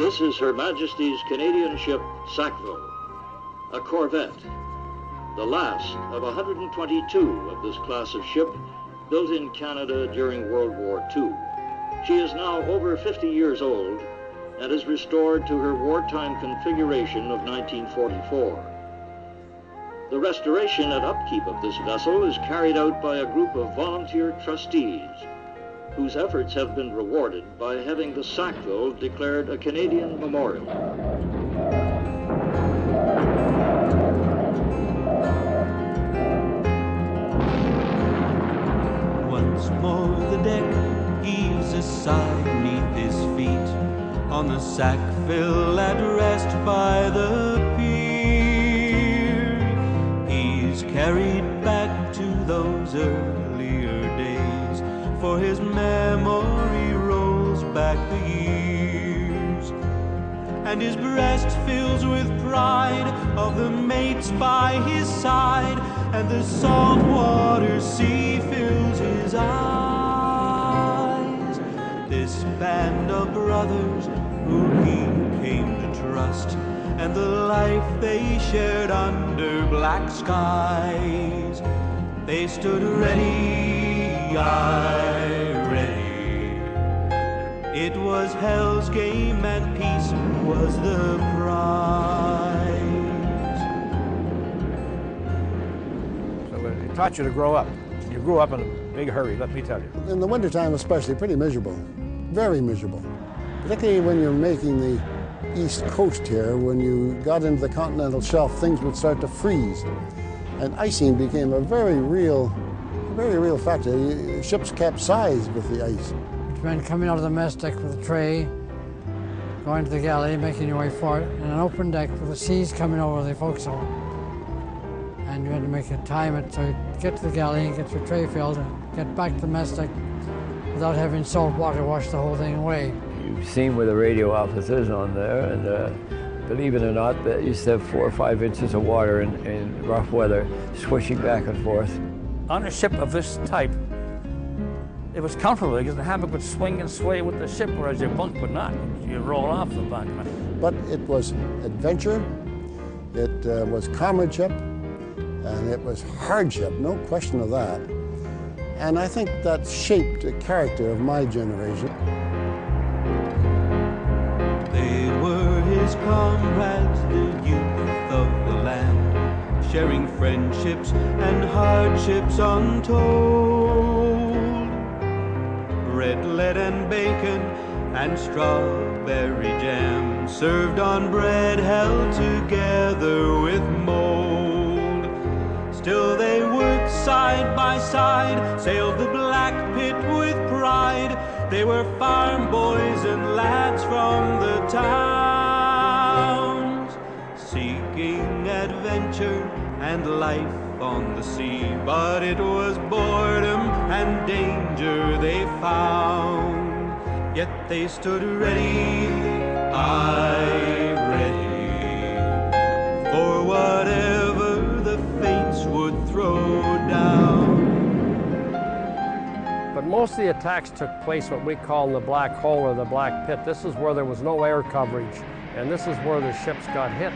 This is Her Majesty's Canadian ship Sackville, a corvette, the last of 122 of this class of ship built in Canada during World War II. She is now over 50 years old and is restored to her wartime configuration of 1944. The restoration and upkeep of this vessel is carried out by a group of volunteer trustees whose efforts have been rewarded by having the Sackville declared a Canadian memorial. Once more the deck heaves a sigh beneath his feet on the Sackville at rest by the pier. He's carried back to those earlier days, for his memory rolls back the years, and his breast fills with pride of the mates by his side, and the saltwater sea fills his eyes. This band of brothers who he came to trust, and the life they shared under black skies, they stood ready, aye, ready. It was hell's game and peace was the prize. So it taught you to grow up. You grew up in a big hurry, let me tell you. In the wintertime especially, pretty miserable, very miserable. Particularly when you're making the East Coast here, when you got into the continental shelf, things would start to freeze. And icing became a very real factor. Ships capsized with the ice. It meant coming out of the mess deck with a tray, going to the galley, making your way for it, and an open deck with the seas coming over the forecastle. And you had to make a time it so you get to the galley and get your tray filled and get back to the mess deck without having salt water wash the whole thing away. You've seen where the radio office is on there, and believe it or not, they used to have 4 or 5 inches of water in rough weather, swishing back and forth. On a ship of this type, it was comfortable because the hammock would swing and sway with the ship, whereas your bunk would not. You'd roll off the bunk. But it was adventure, it was comradeship, and it was hardship, no question of that. And I think that shaped the character of my generation. They were his comrades, the youth of the land, sharing friendships and hardships untold. Bread, lead, and bacon, and strawberry jam, served on bread held together with mold. Still they worked side by side, sailed the black pit with pride. They were farm boys and lads from the towns, seeking adventure and life on the sea. But it was boredom and danger they found. Yet they stood ready, aye, ready, for whatever the fates would throw down. But most of the attacks took place what we call in the black hole or the black pit. This is where there was no air coverage, and this is where the ships got hit.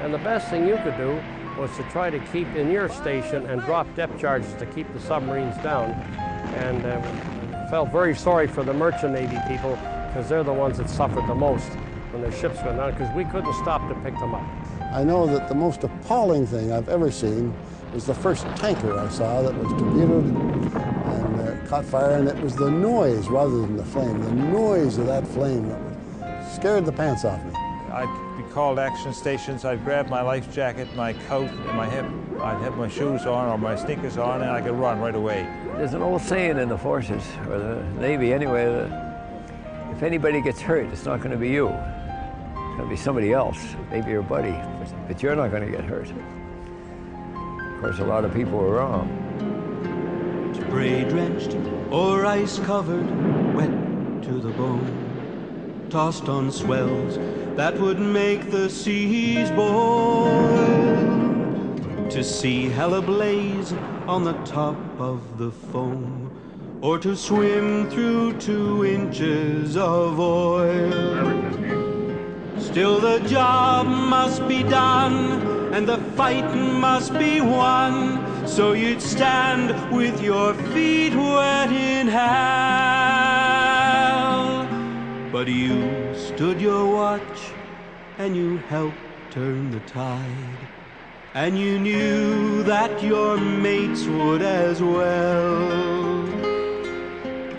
And the best thing you could do was to try to keep in your station and drop depth charges to keep the submarines down. And felt very sorry for the merchant Navy people, because they're the ones that suffered the most when their ships went down, because we couldn't stop to pick them up. I know that the most appalling thing I've ever seen was the first tanker I saw that was torpedoed and caught fire, and it was the noise rather than the flame. The noise of that flame that scared the pants off me. I'd be called action stations. I'd grab my life jacket, my coat, and my hip. I'd have my shoes on or my sneakers on, and I could run right away. There's an old saying in the forces, or the Navy anyway, that if anybody gets hurt, it's not going to be you. It's going to be somebody else, maybe your buddy, but you're not going to get hurt. Of course, a lot of people were wrong. Spray-drenched or ice-covered, wet to the bone, tossed on swells that would make the seas boil, to see hell ablaze on the top of the foam, or to swim through 2 inches of oil. Still the job must be done, and the fight must be won, so you'd stand with your feet wet in hell. But you stood your watch, and you helped turn the tide, and you knew that your mates would as well.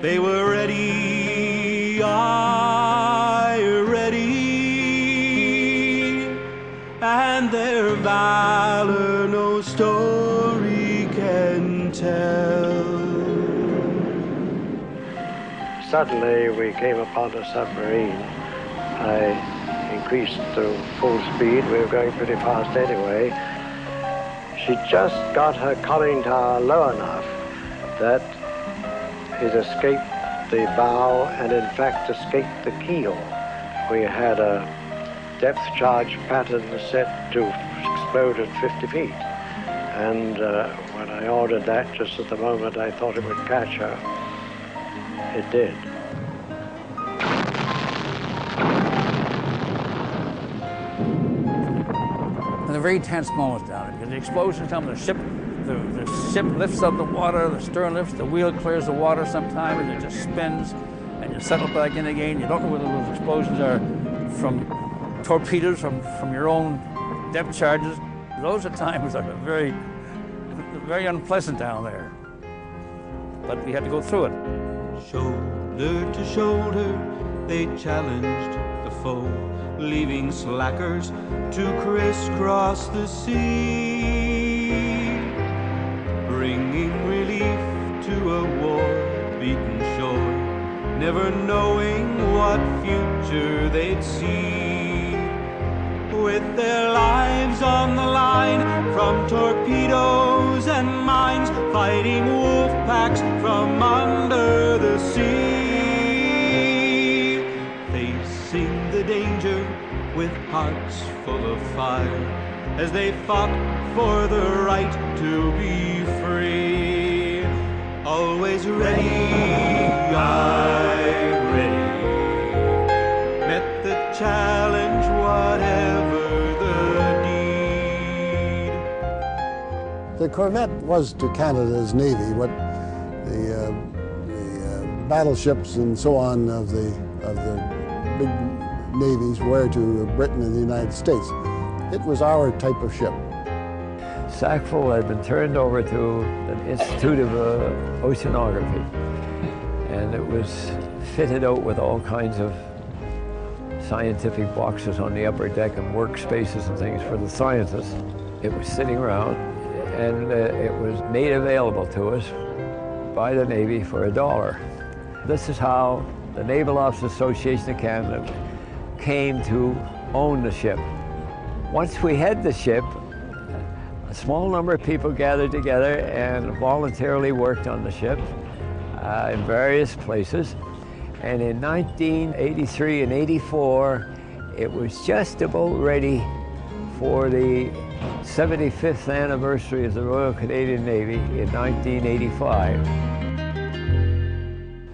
They were ready, aye, ready, and their valor no story can tell. Suddenly we came upon a submarine. I increased to full speed. We were going pretty fast anyway. She just got her conning tower low enough that it escaped the bow and in fact escaped the keel. We had a depth charge pattern set to explode at 50 feet. And when I ordered that, just at the moment I thought it would catch her, it did. And a very tense moment down there, because the explosions come, the ship lifts up the water, the stern lifts, the wheel clears the water sometimes, and it just spins, and you settle back in again. You don't know whether those explosions are from torpedoes, from your own depth charges. Those at times are very, very unpleasant down there. But we had to go through it. Shoulder to shoulder, they challenged the foe, leaving slackers to crisscross the sea, bringing relief to a war-beaten shore, never knowing what future they'd see. With their lives on the line, from torpedoes and mines, fighting wolf packs from under the sea, facing the danger with hearts full of fire, as they fought for the right to be free. Always ready, aye, ready, met the challenge, whatever the deed. The corvette was to Canada's Navy what the battleships and so on of the big navies were to Britain and the United States. It was our type of ship. Sackville had been turned over to the Institute of Oceanography, and it was fitted out with all kinds of scientific boxes on the upper deck and workspaces and things for the scientists. It was sitting around, and it was made available to us by the Navy for $1. This is how the Naval Officers Association of Canada came to own the ship. Once we had the ship, a small number of people gathered together and voluntarily worked on the ship in various places. And in 1983 and 84, it was just about ready for the 75th anniversary of the Royal Canadian Navy in 1985.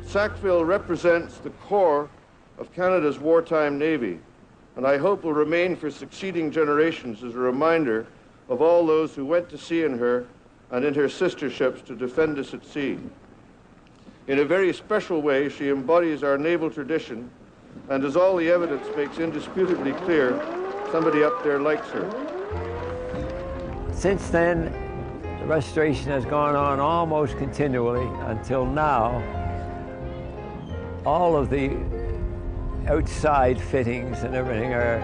Sackville represents the core of Canada's wartime Navy, and I hope will remain for succeeding generations as a reminder of all those who went to sea in her and in her sister ships to defend us at sea. In a very special way, she embodies our naval tradition, and as all the evidence makes indisputably clear, somebody up there likes her. Since then, the restoration has gone on almost continually until now. All of the outside fittings and everything are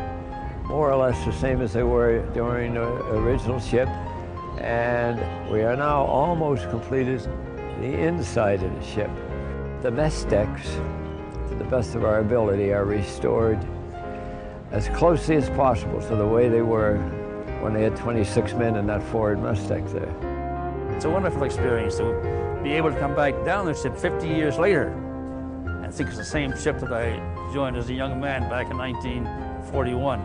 more or less the same as they were during the original ship, and we are now almost completed the inside of the ship. The mess decks, to the best of our ability, are restored as closely as possible to the way they were when they had 26 men in that forward mess deck there. It's a wonderful experience to be able to come back down the ship 50 years later and think it's the same ship that I joined as a young man back in 1941.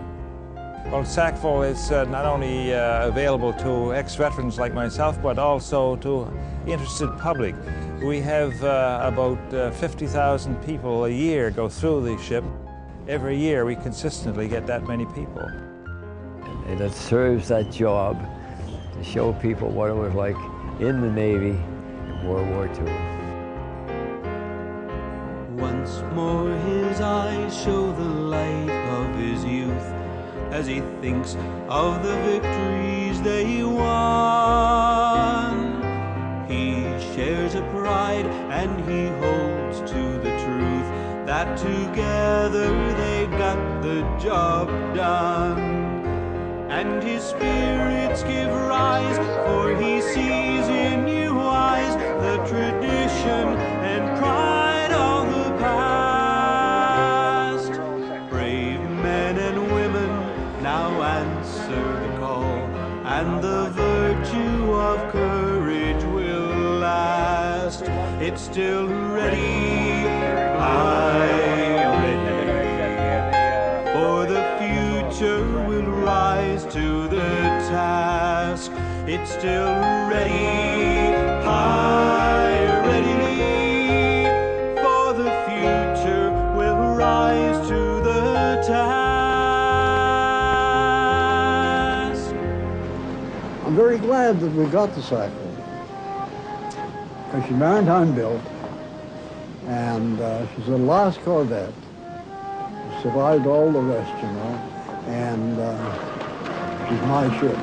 Well, Sackville is not only available to ex-veterans like myself, but also to interested public. We have about 50,000 people a year go through the ship. every year we consistently get that many people. And it serves that job to show people what it was like in the Navy in World War II. Once more his eyes show the light of his youth as he thinks of the victories they won. He shares a pride and he holds to the truth that together they got the job done. And his spirits give rise, for he sees in new eyes the tradition and pride of the past. Brave men and women now answer the call, and the virtue of courage will last. It's still ready, aye, ready, for the future will rise to the task. It's still ready, aye, ready, for the future will rise to the task. I'm very glad that we got the Sackville, because she's maritime built, and she's the last corvette. She survived all the rest, you know, and she's my ship.